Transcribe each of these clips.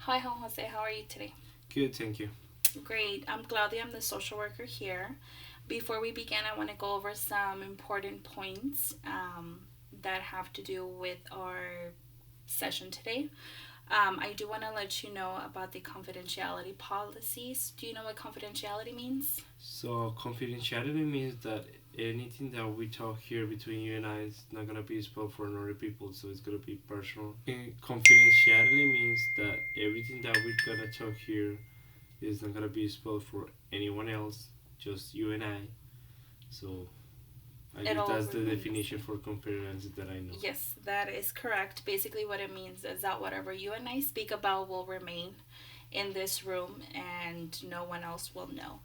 Hi, Juan Jose. How are you today? Good, thank you. Great. I'm Claudia. I'm the social worker here. Before we begin, I want to go over some important points that have to do with our session today. I do want to let you know about the confidentiality policies. Do you know what confidentiality means? So, confidentiality means that anything that we talk here between you and I is not gonna be spoken for other people, so it's gonna be personal. And confidentiality means that everything that we're gonna talk here is not gonna be spoken for anyone else, just you and I. So, I guess It'll that's the remain the definition same. for confidence that I know. Yes, that is correct. Basically, what it means is that whatever you and I speak about will remain in this room and no one else will know.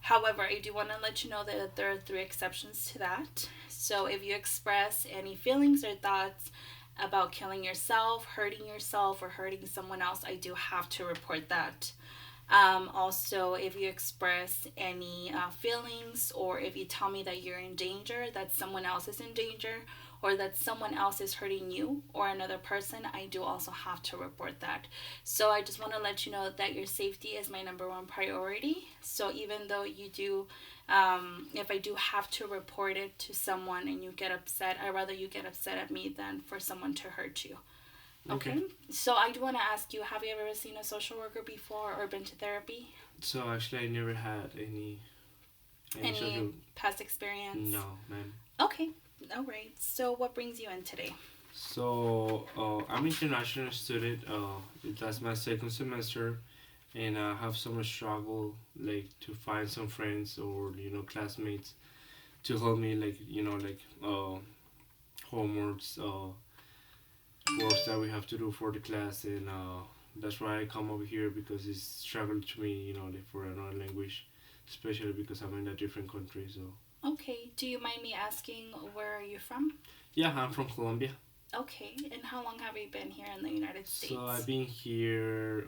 However, I do want to let you know that there are three exceptions to that. So, if you express any feelings or thoughts about killing yourself, or hurting someone else, I do have to report that. Also, if you express any feelings or if you tell me that you're in danger, that someone else is in danger, or that someone else is hurting you or another person, I do also have to report that. So I just want to let you know that your safety is my number one priority. So even though you do, if I do have to report it to someone and you get upset, I'd rather you get upset at me than for someone to hurt you. Okay. Okay, so I do want to ask you, have you ever seen a social worker before or been to therapy? So actually, I never had any Any social. past experience? No, man. Okay, all right. So what brings you in today? So I'm international student. That's my second semester, and I have some struggle like to find some friends or classmates to help me homeworks, works that we have to do for the class, and that's why I come over here because it's struggle to me, like for another language, especially because I'm in a different country. So Okay, do you mind me asking where are you from? yeah, I'm from Colombia. Okay, and how long have you been here in the United So I've States? been here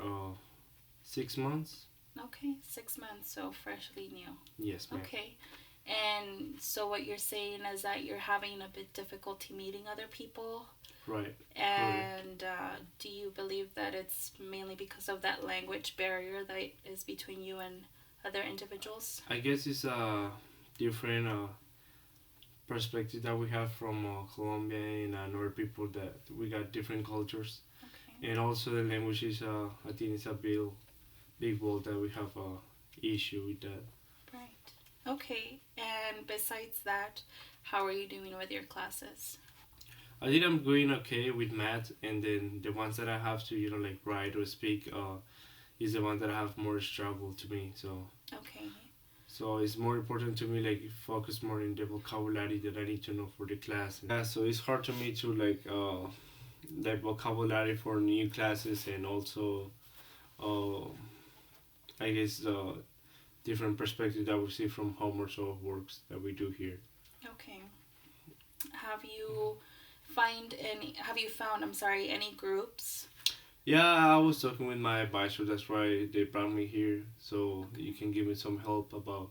6 months. Okay, 6 months, so freshly new. Yes, ma'am. Okay, and so what you're saying is that you're having a bit difficulty meeting other people, Right. Correct. and do you believe that it's mainly because of that language barrier that is between you and other individuals? I guess it's a different perspective that we have from Colombia and other people that we got different cultures, Okay, and also the language is I think it's a big world that we have a issue with that. right. Okay, and besides that, how are you doing with your classes? I think I'm going okay with math, and then the ones that I have to like write or speak is the one that I have more struggle to me. Okay, So it's more important to me like focus more in the vocabulary that I need to know for the class. Yeah, so it's hard to me to like vocabulary for new classes, and also uh, I guess different perspective that we see from homeworks or works that we do here. okay. Have you found, I'm sorry, any groups? Yeah, I was talking with my advisor. That's why they brought me here, so you Okay. can give me some help about,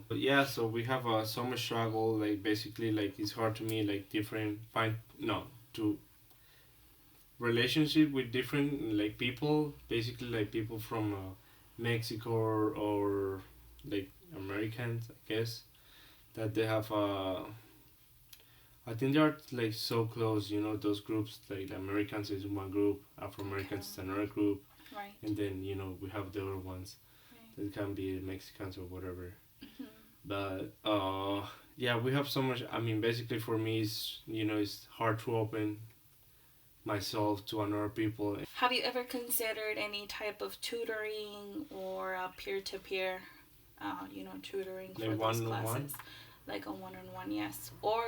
But yeah, so we have a summer struggle. Like basically, like it's hard to me, like different find no to relationship with different like people. Basically, like people from Mexico or like Americans, I guess that they have I think they are like so close, those groups like the Americans is one group, Afro Okay. Americans is another group, Right. and then we have the other ones Right. that can be Mexicans or whatever. Hmm. But yeah, we have so much. I mean, basically for me, it's hard to open myself to another people. Have you ever considered any type of tutoring or peer to peer, tutoring for Like those one on one. classes? Like a one on one, yes. Or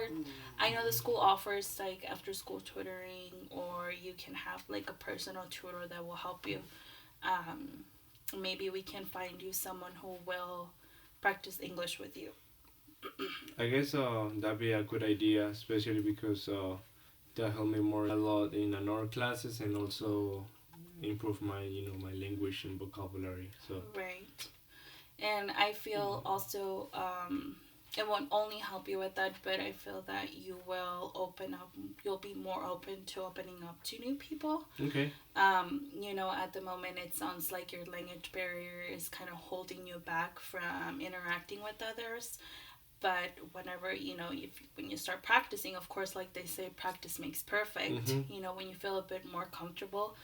I know the school offers like after school tutoring, or you can have like a personal tutor that will help you. Um, Maybe we can find you someone who will practice English with you. I guess that'd be a good idea, especially because that helped me more a lot in another classes, and also improve my my language and vocabulary. So Right. And I feel also it won't only help you with that, but I feel that you will open up. You'll be more open to opening up to new people. Okay. At the moment, it sounds like your language barrier is kind of holding you back from interacting with others. But whenever, if when you start practicing, of course, like they say, practice makes perfect. Mm-hmm. When you feel a bit more comfortable,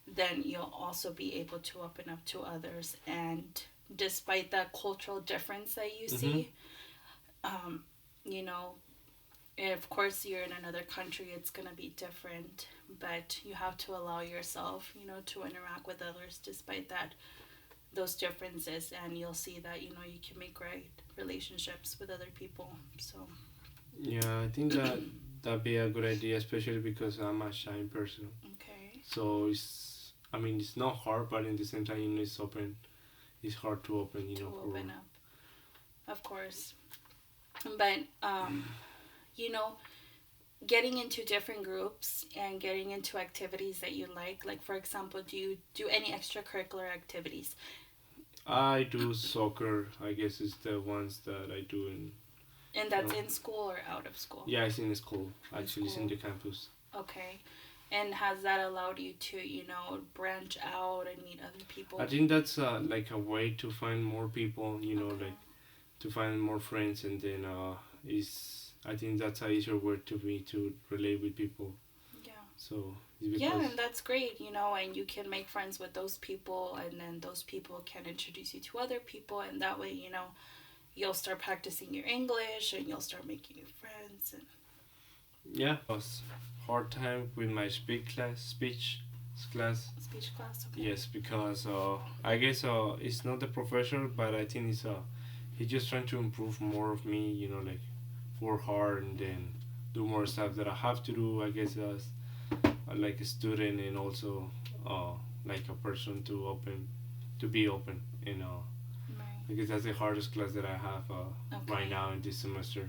then you'll also be able to open up to others. And despite that cultural difference that you Mm-hmm. see, um, you know, of course you're in another country, it's going to be different, but you have to allow yourself, to interact with others despite that those differences, and you'll see that, you can make great relationships with other people. So, Yeah, I think that that'd be a good idea, especially because I'm a shy person. okay, So I mean, it's not hard, but in the same time, it's open. It's hard to open, to for. open up, of course. But, you know, getting into different groups and getting into activities that you like for example, do you do any extracurricular activities? I do soccer. I guess it's the ones that I do in. And that's in school or out of school? Yeah, it's in school. In Actually, it's in school. the campus. Okay. And has that allowed you to, branch out and meet other people? I think that's like a way to find more people. Okay. Like to find more friends, and then is I think that's a easier way to me to relate with people. Yeah. So it's Yeah, because and that's great, and you can make friends with those people, and then those people can introduce you to other people, and that way, you'll start practicing your English and you'll start making new friends. And yeah, it was hard time with my speech class. speech class, okay. Yes, because I guess it's not the professor, but I think he's just trying to improve more of me. Like work hard and then do more stuff that I have to do. I guess as like a student, and also like a person to be open. Right. Because that's the hardest class that I have right Okay. now in this semester.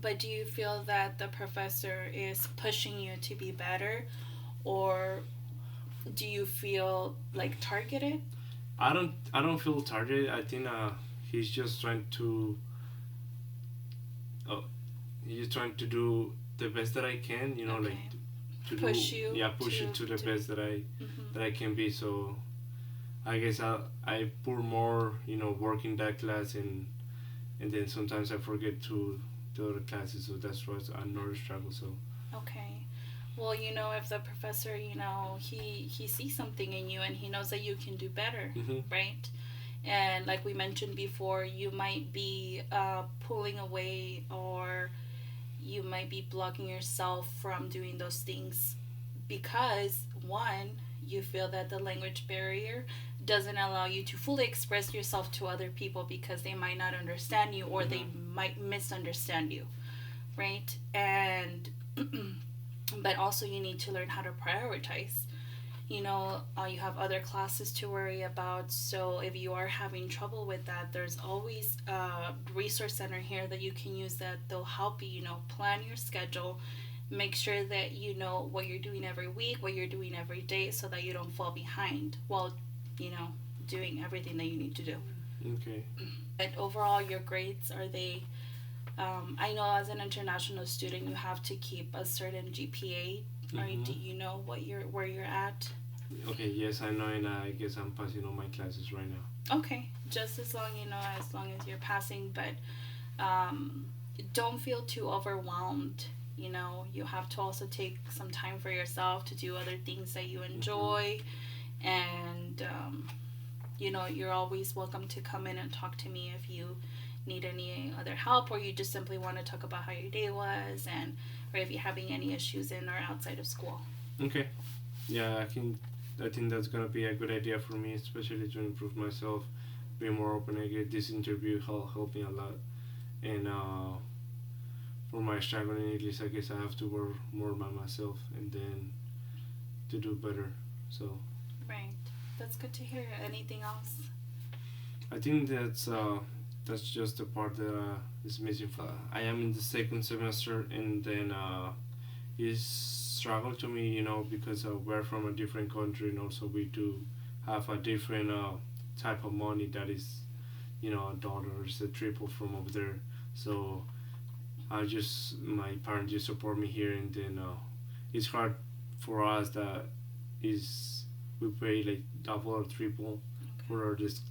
But do you feel that the professor is pushing you to be better, or do you feel like targeted? I don't feel targeted. I think he's just trying to uh, he's trying to do the best that I can. Like Okay. to do, Push you yeah, push it to to the best that I hmm that I can be. So I guess I put more work in that class, and then sometimes I forget to the other classes. So that's why it's another struggle. So Okay. Well, if the professor, he sees something in you and he knows that you can do better, hmm right? And like we mentioned before, you might be pulling away, or you might be blocking yourself from doing those things because, one, you feel that the language barrier doesn't allow you to fully express yourself to other people because they might not understand you, or they hmm might misunderstand you, right? And but also you need to learn how to prioritize. You have other classes to worry about, so if you are having trouble with that, there's always a resource center here that you can use, that they'll help you, plan your schedule, make sure that you know what you're doing every week, what you're doing every day, so that you don't fall behind while, you know doing everything that you need to do. Okay. But overall, your grades, are they, I know as an international student you have to keep a certain GPA, or do hmm you know where you're at? Okay. Yes, I know, and I guess I'm passing all my classes right now. Okay, just as long, as long as you're passing, but um, don't feel too overwhelmed. You have to also take some time for yourself to do other things that you hmm enjoy, and you're always welcome to come in and talk to me if you need any other help, or you just simply want to talk about how your day was, and or if you're having any issues in or outside of school. Okay. Yeah, I think that's gonna be a good idea for me, especially to improve myself, be more open. I get this interview help me a lot, and for my struggle in English, I guess I have to work more by myself, and then to do better. So Right. That's good to hear. Anything else? I think that's just the part that is missing. I am in the second semester, and then it's struggle to me, because we're from a different country, and also we do have a different type of money that is, dollars, a triple from over there. So I just my parents just support me here, and then it's hard for us that is we pay like double or triple Okay. for this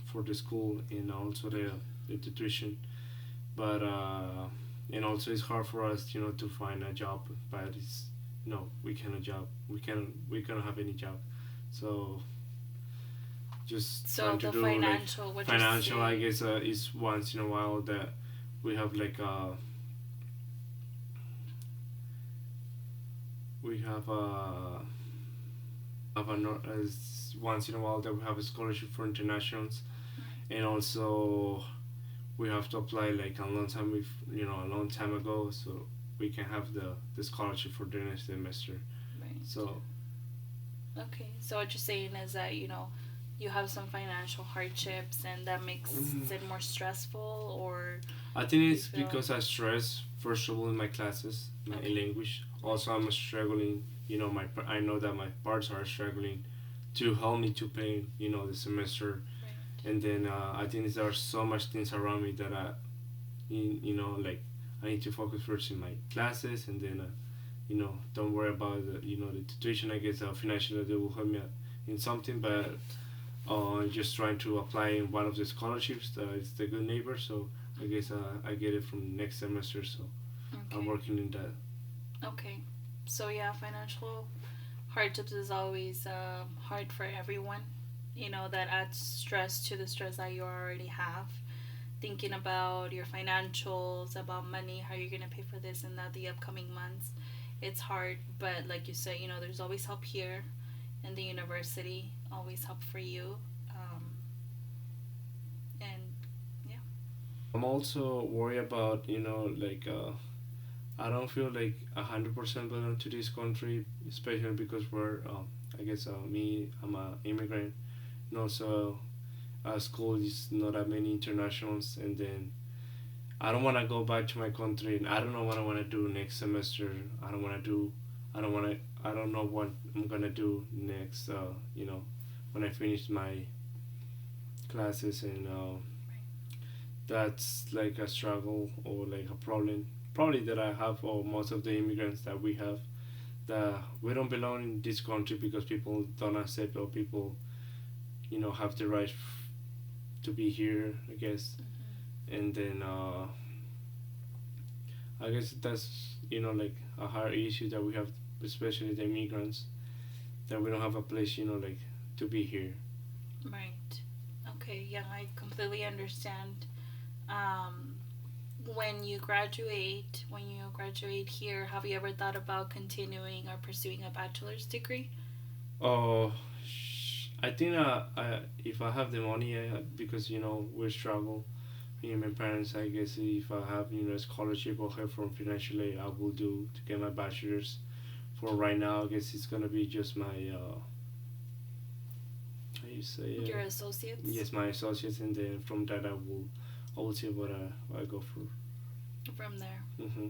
for the school and also the tuition, but and also it's hard for us to find a job, but it's no we cannot job we cannot have any job, so just So trying to the do like financial, what you're financial I saying. guess is once in a while that we have like we have a as once in a while that we have a scholarship for internationals, and also we have to apply like a long time with a long time ago, so we can have the scholarship for the next semester. Right. So Okay. So what you're saying is that, you have some financial hardships and that makes mm, it more stressful, or I think you it's feel. because I stress first of all in my classes, in Okay. language. Right. Also, I'm struggling. I know that my parents are struggling to help me to pay. The semester, Right. and then I think there are so much things around me that like I need to focus first in my classes, and then don't worry about the situation. I guess financially they will help me out in something, but Right. just trying to apply in one of the scholarships. It's the Good Neighbor, so I guess I get it from next semester. So I'm Okay. working in that. Okay. So yeah, financial hardships is always hard for everyone. That adds stress to the stress that you already have. Thinking about your financials, about money, how you're gonna pay for this and that the upcoming months. It's hard, but like you said, there's always help here in the university. Always help for you. And yeah. I'm also worried about like I don't feel like 100% belong to this country, especially because we're I guess I'm a immigrant. So school is not that many internationals, and then I don't want to go back to my country, and I don't know what I want to do next semester. I don't want to do. I don't want to. I don't know what I'm gonna do next. When I finish my classes, and that's like a struggle or like a problem. Probably that I have, or most of the immigrants that we have, that we don't belong in this country because people don't accept, or people have the right to be here. I guess, Mm-hmm. and then I guess that's like a hard issue that we have, especially the immigrants, that we don't have a place like to be here. Right. Okay. Yeah, I completely understand. Um, when you graduate here, have you ever thought about continuing or pursuing a bachelor's degree? Oh, I think if I have the money, because we struggle. Me and my parents, I guess if I have a scholarship or help from financial aid, I will do to get my bachelor's. For right now, I guess it's gonna be just my how you say Your associates yes, my associates, and then from that I will see what I go for. from there. Mm-hmm.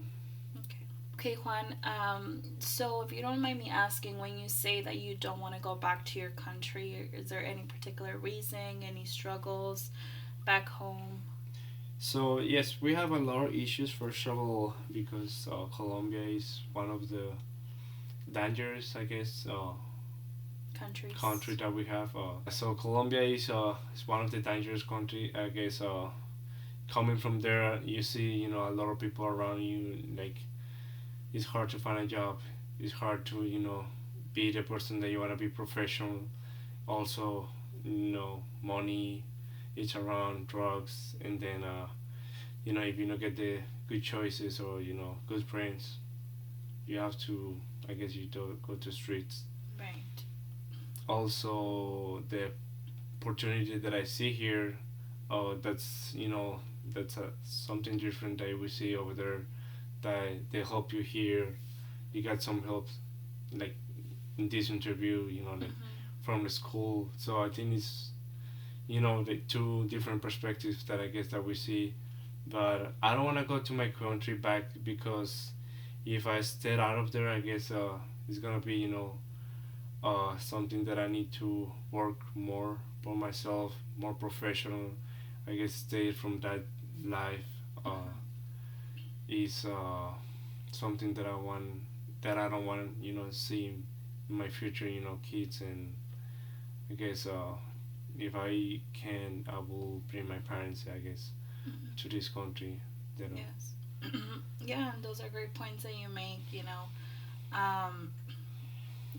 Okay. Okay, Juan. So if you don't mind me asking, when you say that you don't want to go back to your country, is there any particular reason, any struggles back home? So yes, we have a lot of issues. First of all, because Colombia is one of the dangerous, I guess, country Countries. that we have. So Colombia is one of the dangerous country, I guess. Coming from there, you see, a lot of people around you. Like it's hard to find a job. It's hard to be the person that you wanna be professional. Also, money. It's around drugs, and then if you don't get the good choices or good friends, you have to. I guess you do go to streets. Right. Also, the opportunity that I see here, that's that's something different that we see over there. That they help you here. You got some help, like in this interview, like Mm-hmm. from the school. So I think it's the two different perspectives that I guess that we see. But I don't want to go to my country back because if I stay out of there, I guess it's gonna be something that I need to work more for myself, more professional. I guess stay from that life. is something that I don't want, see in my future, kids. And I guess if I can, I will bring my parents, I guess, Mhm. to this country. That Yes. Yeah, and those are great points that you make, you know. Um,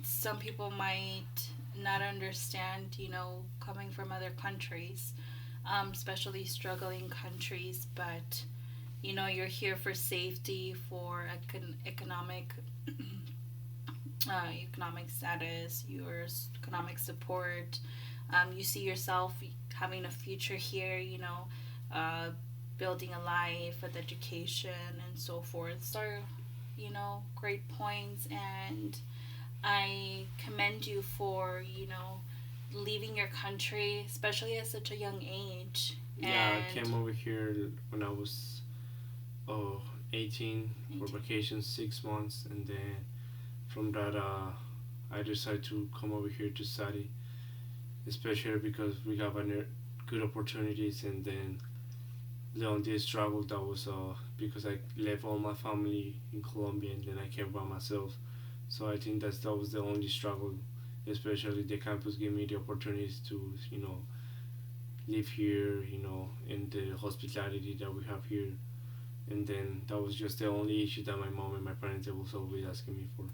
some people might not understand, you know, coming from other countries, especially struggling countries, but you know, you're here for safety, for economic status, your economic support. You see yourself having a future here, you know, uh, building a life with education and so forth. So, you know, great points, and I commend you for, you know, leaving your country, especially at such a young age. yeah, I And came over here when I was oh 18 for 18. vacation, 6 months, and then from that I decided to come over here to study, especially because we have good opportunities. And then the only struggle that was because I left all my family in Colombia and then I came by myself. So I think that was the only struggle, especially the campus gave me the opportunities to live here, in the hospitality that we have here. And then that was just the only issue that my mom and my parents was always asking me for.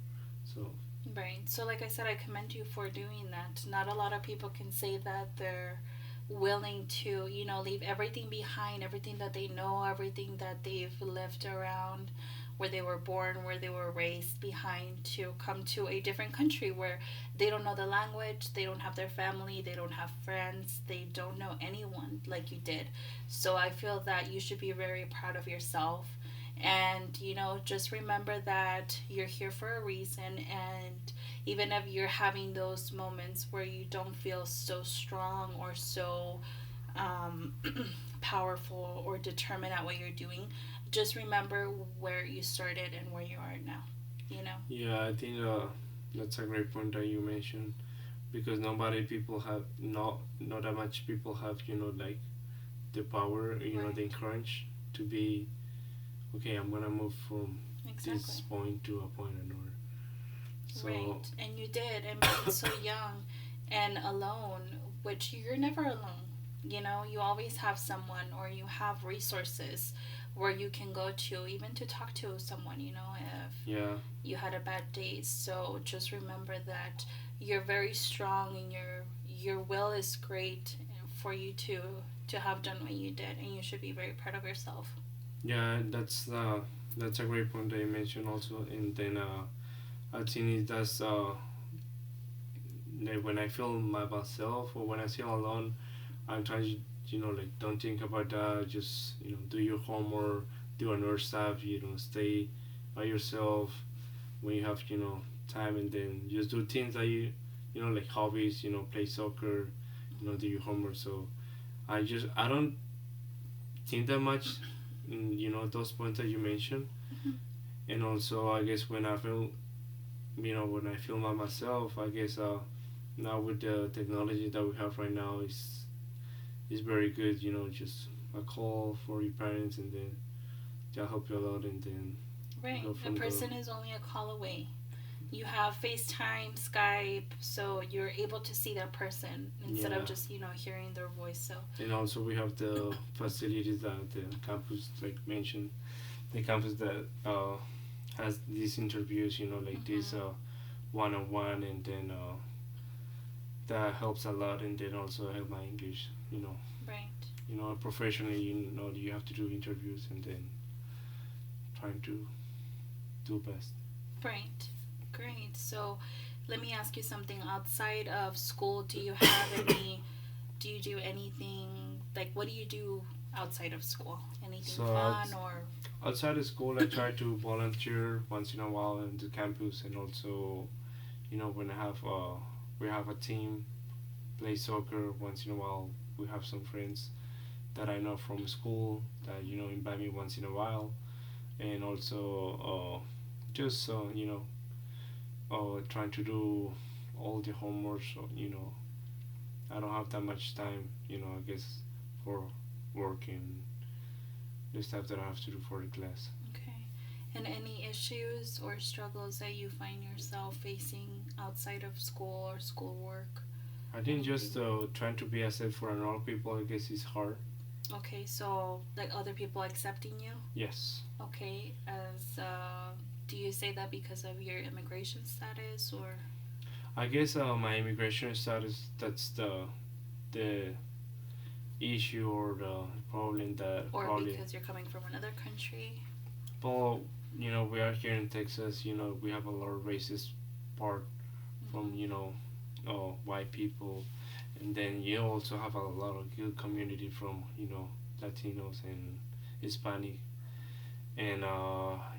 So Right. So, like I said, I commend you for doing that. Not a lot of people can say that they're willing to, you know, leave everything behind, everything that they know, everything that they've lived around, where they were born, where they were raised behind, to come to a different country where they don't know the language, they don't have their family, they don't have friends, they don't know anyone like you did. So, I feel that you should be very proud of yourself, and you know, just remember that you're here for a reason. And even if you're having those moments where you don't feel so strong or so um, powerful or determined at what you're doing, just remember where you started and where you are now, you know. yeah, I think that's a great point that you mentioned, because nobody people have not that much people have like the power, Right. the courage to be okay. I'm gonna move from Exactly. this point to a point another. So Right, and you did, and being so young and alone, which you're never alone. You know, you always have someone, or you have resources where you can go to, even to talk to someone, you know, if yeah, you had a bad day. So just remember that you're very strong, and your will is great for you to have done what you did, and you should be very proud of yourself. yeah, that's a great point that you mentioned also. And then I think that's like when I feel myself or when I feel alone, I'm trying to like don't think about that. Just do your homework, do another stuff. Stay by yourself when you have time, and then just do things that like hobbies. Play soccer. Do your homework. So I don't think that much. Those points that you mentioned. Mhm. And also I guess when I feel by myself, I guess now with the technology that we have right now is very good. Just a call for your parents, and then they'll help you a lot, and then Right, go a from the person is only a call away. You have FaceTime, Skype, so you're able to see that person instead of yeah. just, you know, hearing their voice. So, And also we have the facilities that the campus like mentioned, the campus that has these interviews, like this hmm, one-on-one, and then that helps a lot. And then also help my English, right, professionally. You have to do interviews, and then trying to do best. right, great. So, let me ask you something. Outside of school, do you have any, do you do anything, like, what do you do outside of school? Anything So fun or, outside of school, I try to volunteer once in a while in the campus, and also when we have a team play soccer once in a while. We have some friends that I know from school that invite me once in a while. And also just trying to do all the homework. So I don't have that much time. I guess for work and the stuff that I have to do for the class. okay. And any issues or struggles that you find yourself facing outside of school or schoolwork? I think just Anything? trying to be accepted for another people, I guess, is hard. Okay, so like other people accepting you? Yes. Okay, as do you say that because of your immigration status or I guess my immigration status, that's the issue or the problem that probably. because you're coming from another country? But we are here in Texas. We have a lot of racist part from Mm-hmm. white people, and then you also have a lot of good community from Latinos and Hispanic, and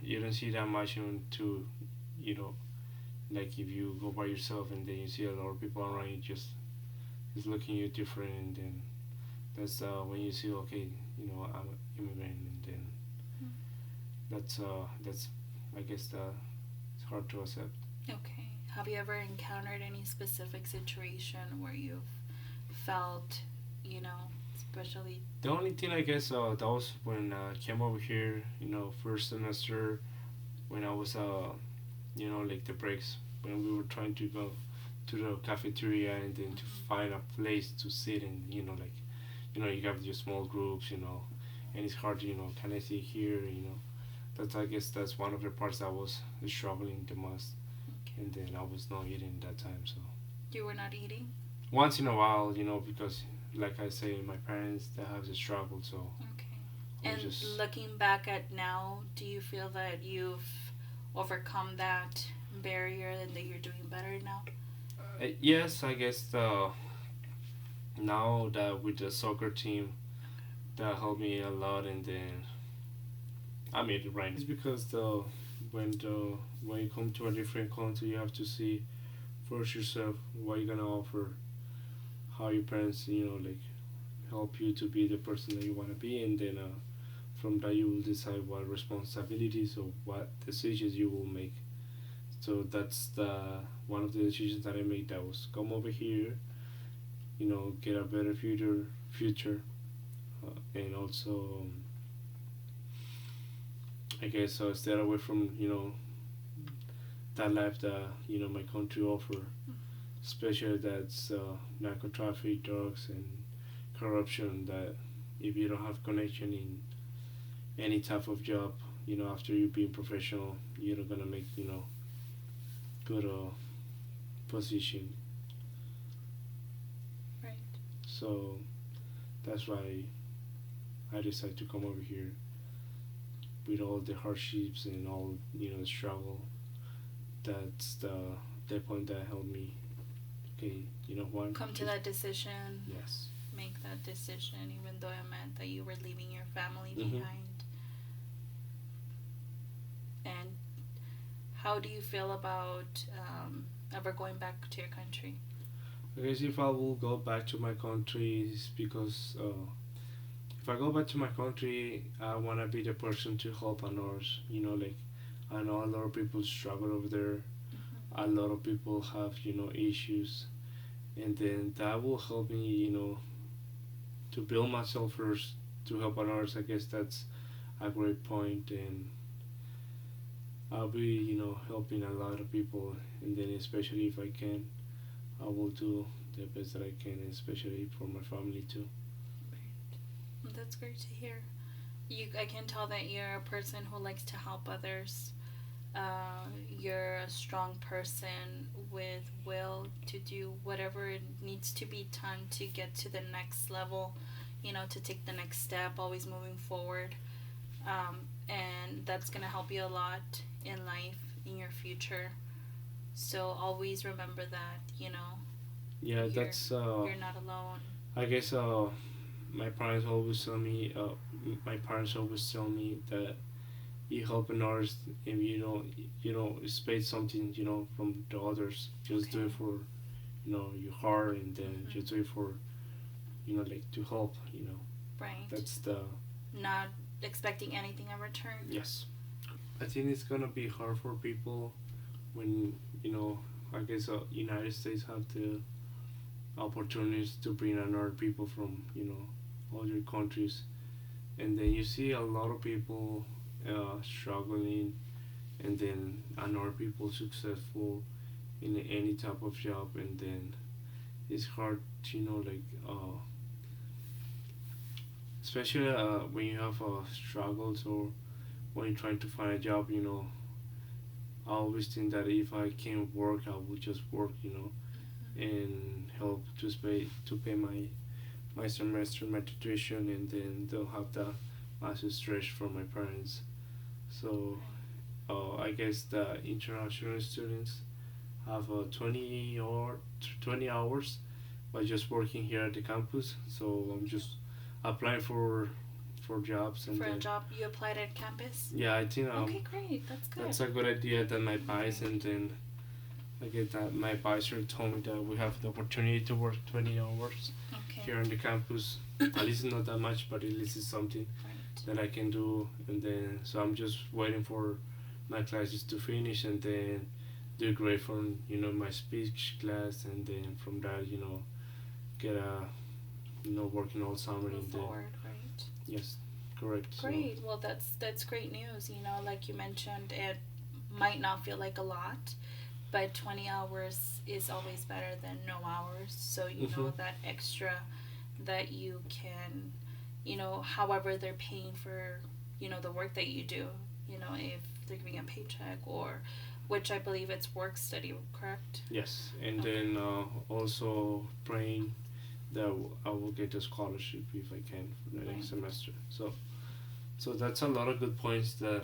you don't see that much into you know like if you go by yourself and then you see a lot of people around you just looking at you different, and then that's when you see, okay, I'm an immigrant, and then that's I guess that it's hard to accept. Okay. Have you ever encountered any specific situation where you've felt, you know, especially The only thing, I guess, that was when I came over here, first semester, when I was like the breaks, when we were trying to go to the cafeteria and then to find a place to sit, and like you have your small groups, and it's hard, can I sit here, that's, I guess, that's one of the parts that was struggling the most, okay, and then I was not eating that time, so you were not eating? once in a while, because like I say, my parents, they have the struggle, so Okay. I was And just. looking back at now, do you feel that you've overcome that barrier and that you're doing better now? Yes, I guess now that with the soccer team, that helped me a lot, and then I made it right. It's because when you come to a different country, you have to see first yourself what you're gonna offer, how your parents, like help you to be the person that you wanna be, and then from that you will decide what responsibilities or what decisions you will make. So that's the one of the decisions that I made. That was come over here, get a better future, and also I guess stay away from that life that my country offer, especially that's narco traffic, drugs, and corruption. That if you don't have connection in any type of job, after you being professional, you're not gonna make good position. Right. So that's why I decided to come over here with all the hardships and all the struggle. That's the point that helped me. Okay, you know what? Come to Just that decision, yes. make that decision, even though it meant that you were leaving your family Mm-hmm. behind. And how do you feel about ever going back to your country? I guess if I will go back to my country, it's because if I go back to my country, I wanna be the person to help others. Like I know a lot of people struggle over there. A lot of people have issues, and then that will help me to build myself first, to help others. I guess that's a great point, and I'll be helping a lot of people, and then especially if I can, I will do the best that I can, especially for my family too. Right. That's great to hear. I can tell that you're a person who likes to help others. You're a strong person with will to do whatever it needs to be done to get to the next level, to take the next step, always moving forward. And that's going to help you a lot in life, in your future. So always remember that, Yeah, you're, that's you're not alone. I guess my parents always tell me my parents always tell me that you help others if expect something from the others. Just do Okay. it for your heart, and then just Hmm. do it for like to help. Right. That's the Not expecting anything in return. yes. I think it's gonna be hard for people when I guess United States have the opportunities to bring another people from other countries, and then you see a lot of people struggling and then another people successful in any type of job, and then it's hard to like especially when you have struggles or when you're trying to find a job. I always think that if I can't work, I will just work, and help to pay my semester, my tuition, and then don't have the massive stress from my parents. So I guess the international students have 20 hours by just working here at the campus. So I'm just applying for jobs, and For a then job you applied at campus? yeah, I think Okay, great. That's good. that's a good idea that my advice, and then I get that my advisor told me that we have the opportunity to work 20 hours Okay. here on the campus. At least not that much, but at least it's something Right. that I can do. And then so I'm just waiting for my classes to finish, and then do great from my speech class, and then from that get a working all summer, Move and then forward, right? yes, correct. So Great. Well, that's great news. Like you mentioned, it might not feel like a lot, but 20 hours is always better than no hours. So mhm, that extra that you can, however they're paying for, the work that you do. If they're giving a paycheck or, which I believe it's work study, correct? yes, and Okay. then also praying that I will get a scholarship if I can for the Right. next semester. So that's a lot of good points that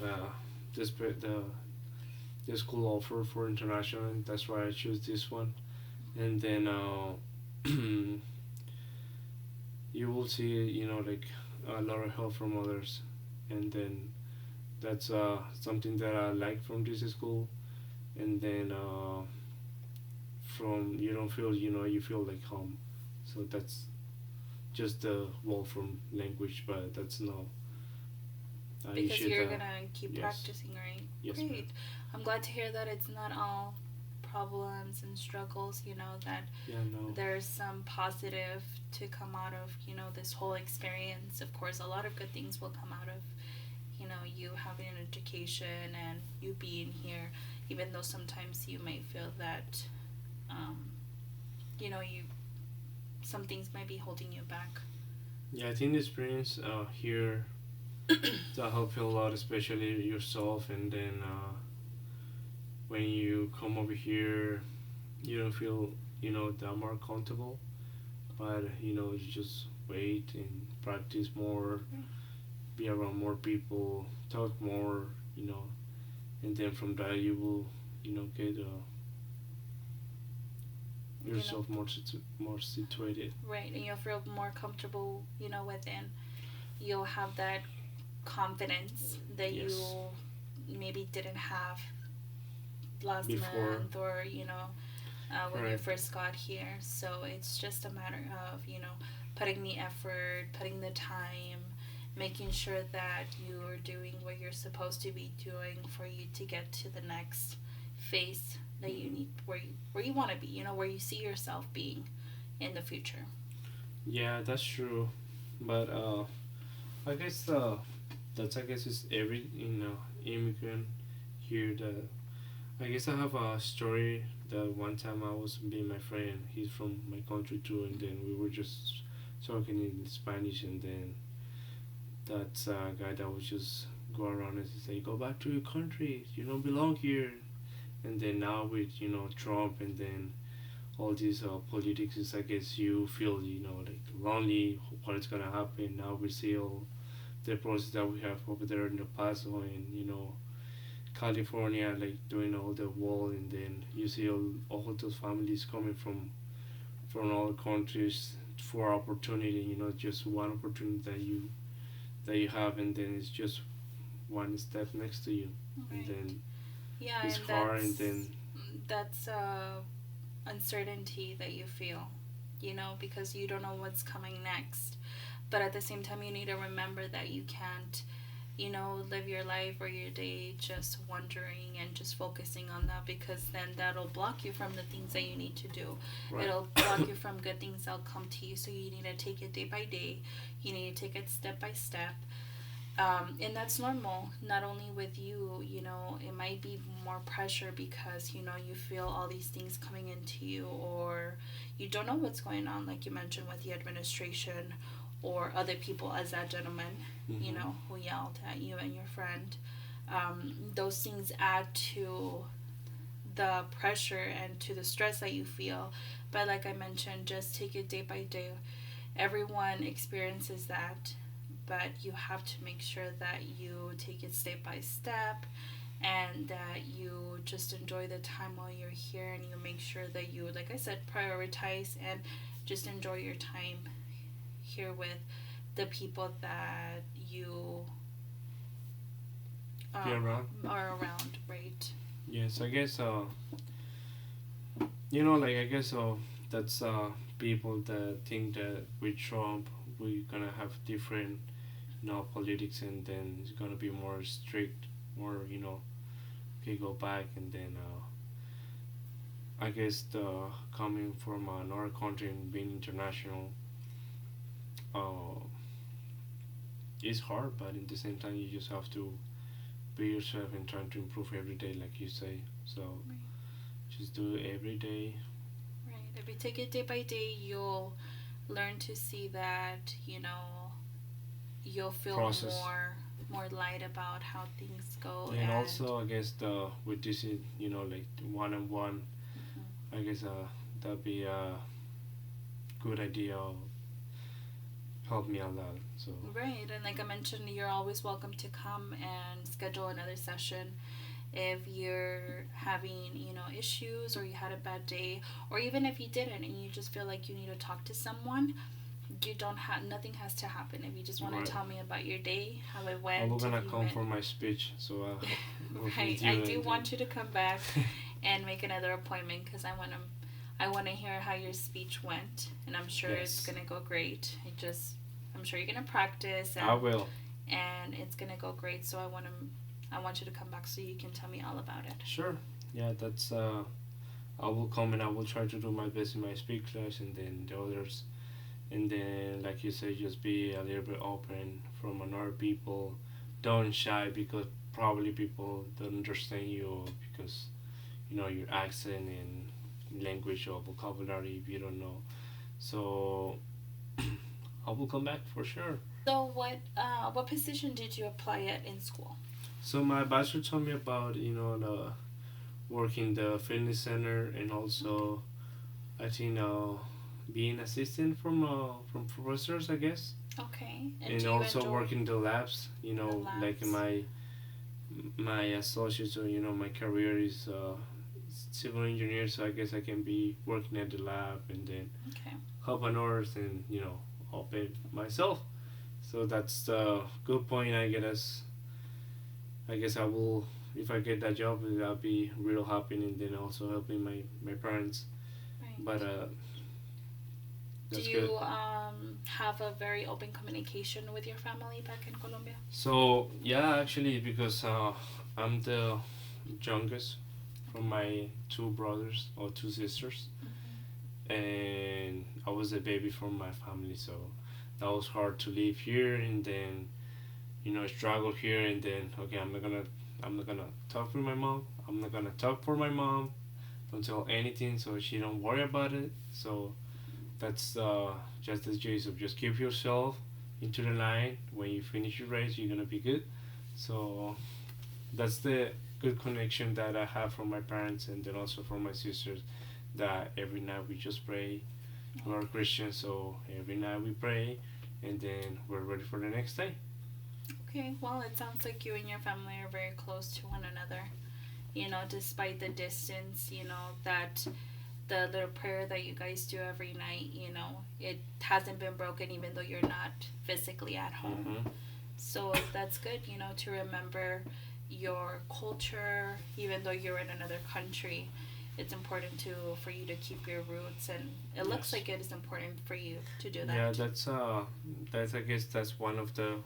the school offer for international, and that's why I choose this one. And then you will see like a lot of help from others, and then that's something that I like from this school. And then from you don't feel you feel like home. So that's just the wall from language, but that's not you Because should you're gonna keep yes, practicing, right? yes, ma'am. Great. I'm glad to hear that it's not all problems and struggles, that Yeah, no. there's some positive to come out of, this whole experience. Of course, a lot of good things will come out of, you having an education and you being here, even though sometimes you may feel that, um, you some things might be holding you back. Yeah, I think the experience here that help you a lot, especially yourself. And then when you come over here, you don't feel that more comfortable. But you just wait and practice more, be around more people, talk more, you know, and then from that you will get You know, yourself more situated. right, and you'll feel more comfortable, within. You'll have that confidence that you Yes, maybe didn't have last before, month or when you correct. first got here. So it's just a matter of putting the effort, putting the time, making sure that you are doing what you're supposed to be doing for you to get to the next phase that you Hmm. need, where you want to be, where you see yourself being in the future. Yeah, that's true. But I guess that's I guess is every immigrant here. That I guess I have a story that one time I was being my friend. He's from my country too, and then we were just talking in Spanish, and then that guy that was just go around and say, "Go back to your country. You don't belong here." And then now with Trump, and then all these politics, is I guess you feel like lonely. What is gonna happen now? We see all the process that we have over there in the Paso, and California, like doing all the wall, and then you see all those families coming from all countries for opportunity. Just one opportunity that you have, and then it's just one step next to you, and Right. then Yeah, it's and hard, and then that's uncertainty that you feel, because you don't know what's coming next. But at the same time, you need to remember that you can't, live your life or your day just wondering and just focusing on that, because then that'll block you from the things that you need to do. right, It'll block you from good things that'll come to you. So you need to take it day by day. You need to take it step by step. And that's normal, not only with you, you know, it might be more pressure because, you know, you feel all these things coming into you, or you don't know what's going on, like you mentioned with the administration or other people, as that gentleman, you Mm-hmm. know, who yelled at you and your friend. Those things add to the pressure and to the stress that you feel. But like I mentioned, just take it day by day. Everyone experiences that, but you have to make sure that you take it step by step, and that you just enjoy the time while you're here, and you make sure that you, like I said, prioritize and just enjoy your time here with the people that you Be around. are around, right? Yes, I guess. You know, like I guess. That's people that think that with Trump we're gonna have different, politics, and then it's gonna be more strict, more, okay, go back, and then I guess the coming from another country and being international, uh, is hard, but at the same time you just have to be yourself and trying to improve every day, like you say. So Right. just do it every day. Right. If you take it day by day, you'll learn to see that, you know, you'll feel Process. more light about how things go. And And also, I guess the with this, like one on one, mhm. I guess that'd be a good idea. Help me a lot. So Right, and like I mentioned, you're always welcome to come and schedule another session if you're having, you know, issues, or you had a bad day, or even if you didn't and you just feel like you need to talk to someone. You don't have Nothing has to happen. If you just want to right, tell me about your day, how it I was went, if gonna you come met. for my speech, so work Right, with I you do and want you to come back and make another appointment, because I want to hear how your speech went, and I'm sure it's yes, gonna go great. I'm sure you're gonna practice, I will. and it's gonna go great. So I want you to come back so you can tell me all about it. Sure. Yeah, that's I will come and I will try to do my best in my speech class, and then the others, and then like you say, just be a little bit open from another people. Don't shy, because probably people don't understand you, because your accent and language or vocabulary if you don't know. So I will come back for sure. So what position did you apply at in school? So my advisor told me about the working the fitness center, and also I think being assistant from professors, I guess, Okay, and and do you also enjoy working the labs. the Like labs? my associates, or my career is civil engineer, so I guess I can be working at the lab and then Okay. help on others, and help it myself. So that's the good point. I guess I will, if I get that job, I'll be real happy, and then also helping my parents. But Right. Do that's good. you have a very open communication with your family back in Colombia? So yeah, actually, because I'm the youngest from Okay. my two brothers or two sisters, Hmm. and I was a baby from my family, so that was hard to live here, and then struggle here, and then okay, I'm not gonna talk with my mom. I'm not gonna talk for my mom. Don't tell anything, so she don't worry about it. So that's just the gist of just keep yourself into the line. When you finish your race, you're gonna be good. So that's the good connection that I have from my parents, and then also from my sisters. That every night we just pray. We're Okay. Christians, so every night we pray, and then we're ready for the next day. Okay. Well, it sounds like you and your family are very close to one another. You know, despite the distance, you know, that the little prayer that you guys do every night, you know, it hasn't been broken even though you're not physically at home. Mm-hmm. So that's good, you know, to remember your culture even though you're in another country. It's important to for you to keep your roots, and it looks Yes. like it is important for you to do Yeah, that. that's I guess that's one of the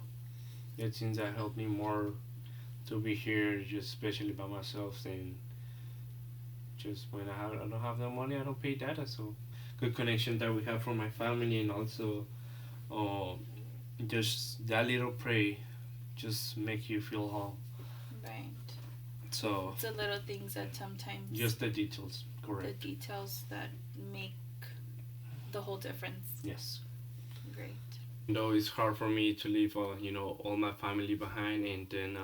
things that helped me more to be here, just especially by myself. And just when I don't have no money, I don't pay data. So good connection that we have from my family, and also uh, just that little pray just make you feel home. Right. So It's the little things that sometimes just the details, the correct? details that make the whole difference. Yes. Great. Though it's hard for me to leave, all my family behind, and then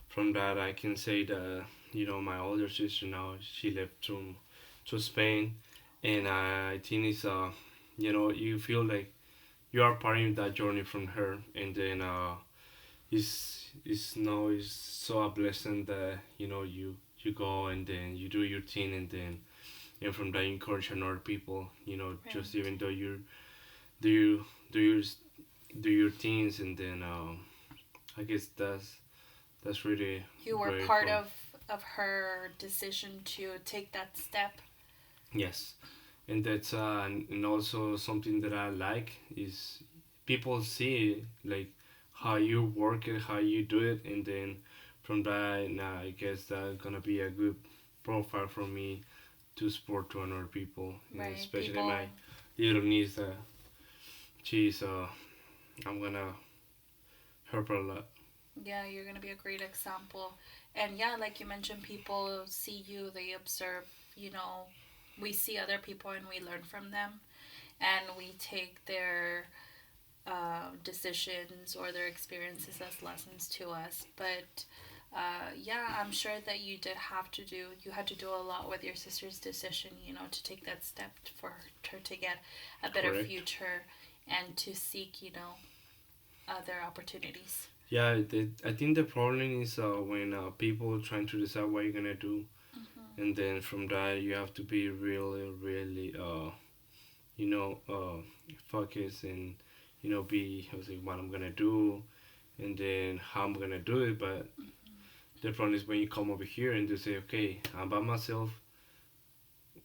from that I can say that my older sister now she left to Spain, and I think it's you feel like you are part of that journey from her, and then it's now it's so a blessing that you go and then you do your thing, and then and from that you encourage another people, just Right. even though you do you do your do your things, and then I guess that's really You were part grateful. of her decision to take that step. Yes, and that's and also something that I like is people see like how you work it, how you do it, and then from that, now I guess that's gonna be a good profile for me to support to another people, and Right. especially People. my little niece. She's I'm gonna help her a lot. Yeah, you're gonna be a great example. And yeah, like you mentioned, people see you, they observe, you know, we see other people and we learn from them and we take their decisions or their experiences as lessons to us. But yeah, I'm sure that you had to do a lot with your sister's decision, to take that step for her to get a better Correct. future and to seek, other opportunities. Yeah, I think the problem is when people trying to decide what you're gonna do, Hmm. and then from that you have to be really, really, you know, focused, and be I was like what I'm gonna do, and then how I'm gonna do it. But the problem is when you come over here and they say, okay, I'm by myself.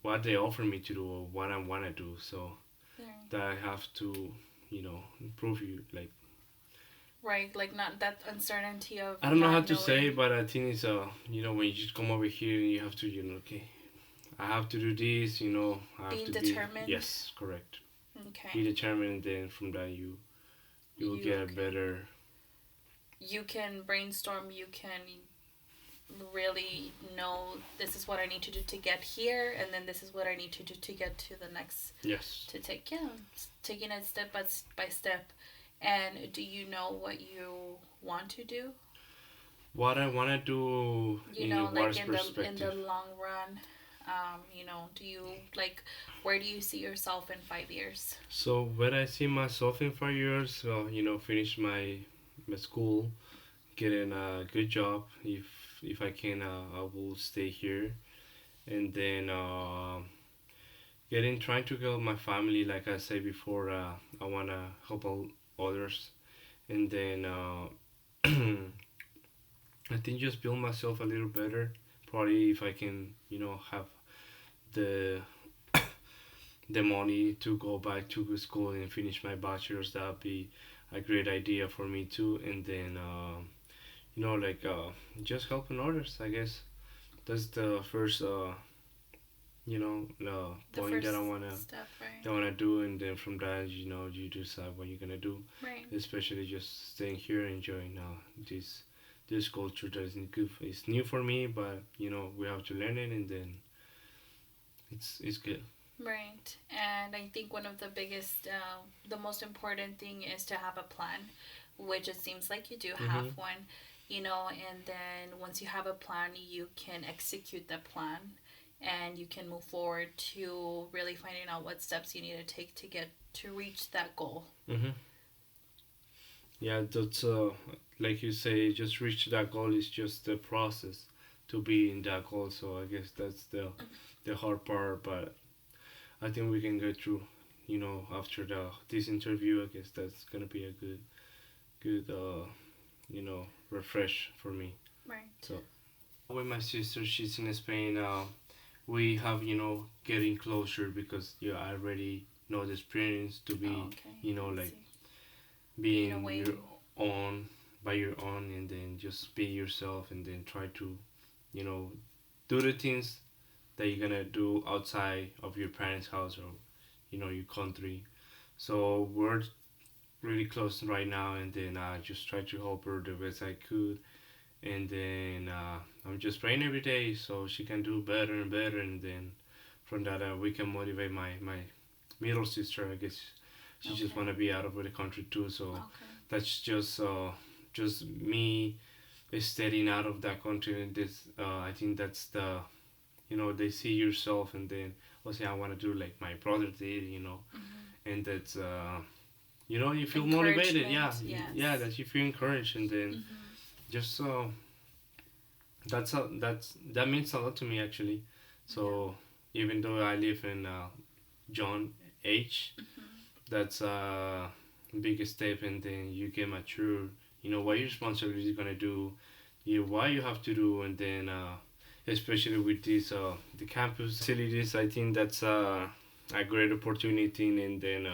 What they offer me to do or what I wanna do, so Right. that I have to, improve you like. Right, like not that uncertainty of I don't know how not to say, knowing. but I think it's when you just come over here and you have to, okay, I have to do this, I have Being to be, determined. yes, correct. Be Okay. determined, and then from that you will You get a can better. you can brainstorm, you can really know this is what I need to do to get here and then this is what I need to do to get to the next Yes. to take taking it step by step. And do you know what you want to do? What I wanna do in Like what in the perspective? long run, do you like where do you see yourself in 5 years? So where I see myself in 5 years, finish my school, getting a good job. If I can, I will stay here, and then getting trying to help my family. Like I said before, I wanna help others, and then I think just build myself a little better. Probably if I can, have the the money to go back to school and finish my bachelor's, that'd be a great idea for me too. And then, like just helping others. I guess that's the first, The point first that step, right? I wanna do. And then from that, you decide what you're gonna do. Right. Especially just staying here, enjoying this culture that isn't good. It's new for me, but we have to learn it, and then it's good. Right. And I think one of the biggest, the most important thing is to have a plan, which it seems like you do have Mm-hmm. one, and then once you have a plan, you can execute the plan and you can move forward to really finding out what steps you need to take to get to reach that goal. Mm-hmm. Yeah, that's like you say, just reach that goal is just the process to be in that goal. So I guess that's the hard part, but I think we can get through. After this interview, I guess that's gonna be a good refresh for me. Right. So with my sister, she's in Spain. We have getting closer because I already know the experience to Oh, be okay. I like see. Being being away. your own by your own, and then just be yourself, and then try to you know do the things that you're gonna do outside of your parents house, or your country. So we're really close right now, and then I just try to help her the best I could, and then I'm just praying every day so she can do better and better, and then from that we can motivate my middle sister. I guess she just Okay. wanna be out of the country too, so Okay. that's just me stepping out of that country, and this I think that's the they see yourself, and then say I want to do like my brother did, Mm-hmm. and that's you feel motivated, yeah, Encouragement. yeah, Yes. that you feel encouraged, and then Mm-hmm. just that means a lot to me actually. Yeah. So even though I live in John H, Mm-hmm. that's a big step, and then you get mature. You know what your responsibility is gonna do, what you have to do, and then especially with this the campus facilities, I think that's a great opportunity, and then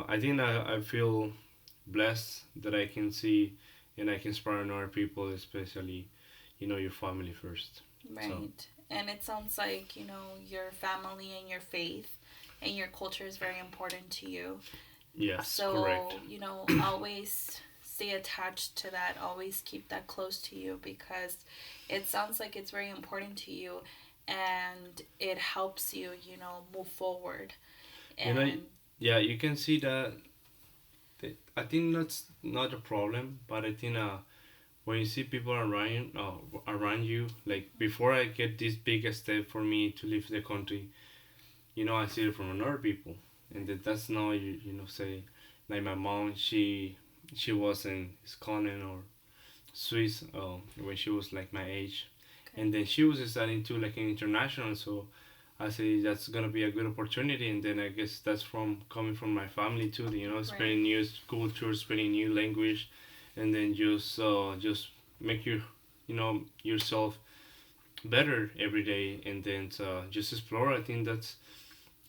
I think I feel blessed that I can see and I can inspire other people, especially your family first. So Right. And it sounds like, your family and your faith and your culture is very important to you. yes, So, correct, always stay attached to that. Always keep that close to you because it sounds like it's very important to you and it helps you, move forward. you know, And yeah, you can see that I think that's not a problem, but I think when you see people around you, like before I get this big step for me to leave the country, I see it from another people, and that's not say like my mom, she was in Scotland or Swiss when she was like my age, okay. and then she was studying too like an international, so I say that's gonna be a good opportunity, and then I guess that's from coming from my family too, Right. spreading new culture, spreading new language, and then just make yourself better every day, and then just explore. I think that's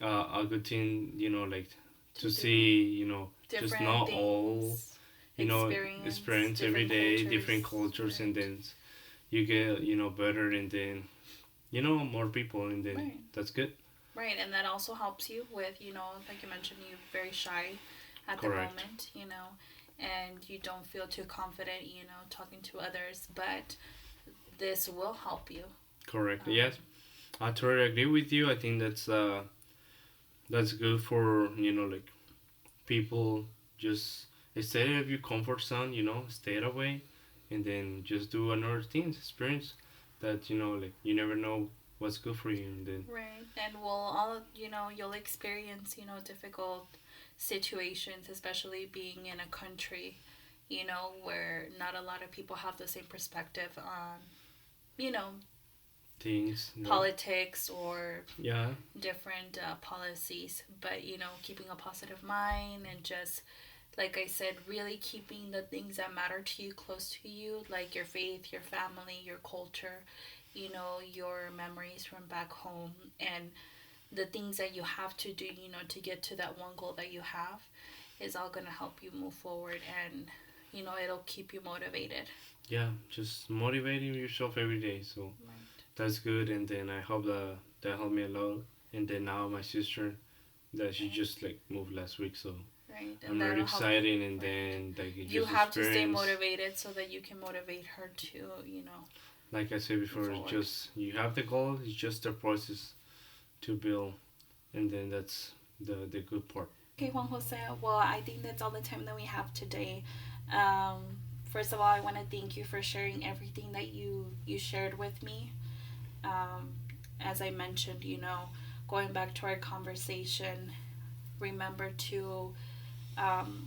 a good thing, like To to do see, just different not all, things, experience experience every different day, cultures. different cultures, and Right. then you get, better, and then, more people, and then Right. that's good. Right, and that also helps you with, like you mentioned, you're very shy at the Correct. moment, and you don't feel too confident, talking to others, but this will help you. Correct. Um, Yes, I totally agree with you. I think that's good for like people just stay out of your comfort zone. Stay away, and then just do another things, experience that like you never know what's good for you, and then right, and you'll experience, difficult situations, especially being in a country, where not a lot of people have the same perspective on, you know, things. politics or Yeah. different policies, but keeping a positive mind and just like I said, really keeping the things that matter to you close to you, like your faith, your family, your culture, your memories from back home, and the things that you have to do, to get to that one goal that you have, is all going to help you move forward and, it'll keep you motivated. Yeah, just motivating yourself every day. So Right. that's good, and then I hope that helped me a lot. And then now my sister, that she Right. just like moved last week, so Right. And I'm really that'll help you. excited. And Right. then like it You just have to stay experience, motivated so that you can motivate her to, like I said move before, it's forward. just you have the goal. It's just the process to build, and then that's the good part. Okay, Juan Jose. Well, I think that's all the time that we have today. First of all, I want to thank you for sharing everything that you shared with me. Um, as I mentioned, going back to our conversation, remember to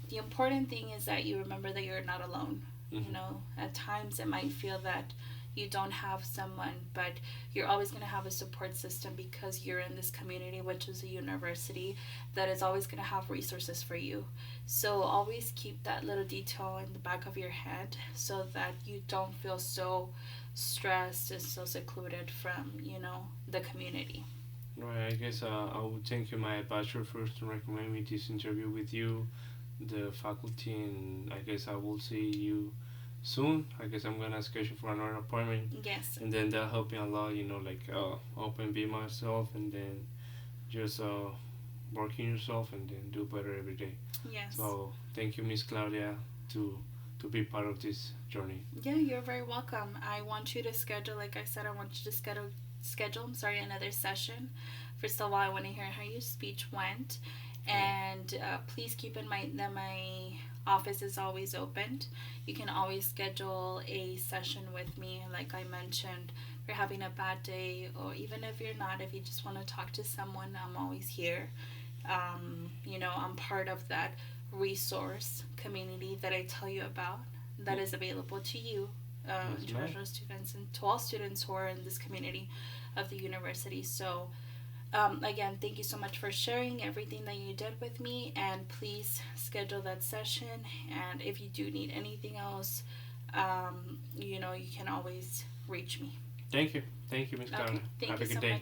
the important thing is that you remember that you're not alone. Hmm. At times it might feel that you don't have someone, but you're always going to have a support system because you're in this community, which is a university that is always going to have resources for you. So always keep that little detail in the back of your head so that you don't feel so stressed and so secluded from, the community. Right, I guess I would thank you, my advisor, first to recommend me this interview with you, the faculty, and I guess I will see you soon. I guess I'm gonna schedule for another appointment, Yes. and then that helped me a lot. Like open be myself, and then just work on yourself and then do better every day. Yes. So thank you, Miss Claudia, to be part of this journey. Yeah, you're very welcome. I want you to schedule, like I said, I want you to schedule, I'm sorry, another session. First of all, I want to hear how your speech went. And please keep in mind that my office is always open. You can always schedule a session with me, like I mentioned. If you're having a bad day, or even if you're not, if you just want to talk to someone, I'm always here. I'm part of that resource community that I tell you about that is available to you, Yes, ma'am. international students, and to all students who are in this community of the university. So, again, thank you so much for sharing everything that you did with me, and please schedule that session. And if you do need anything else, you can always reach me. Thank you. Thank you, Miss Okay, Claudia. thank Have you a good so day. much.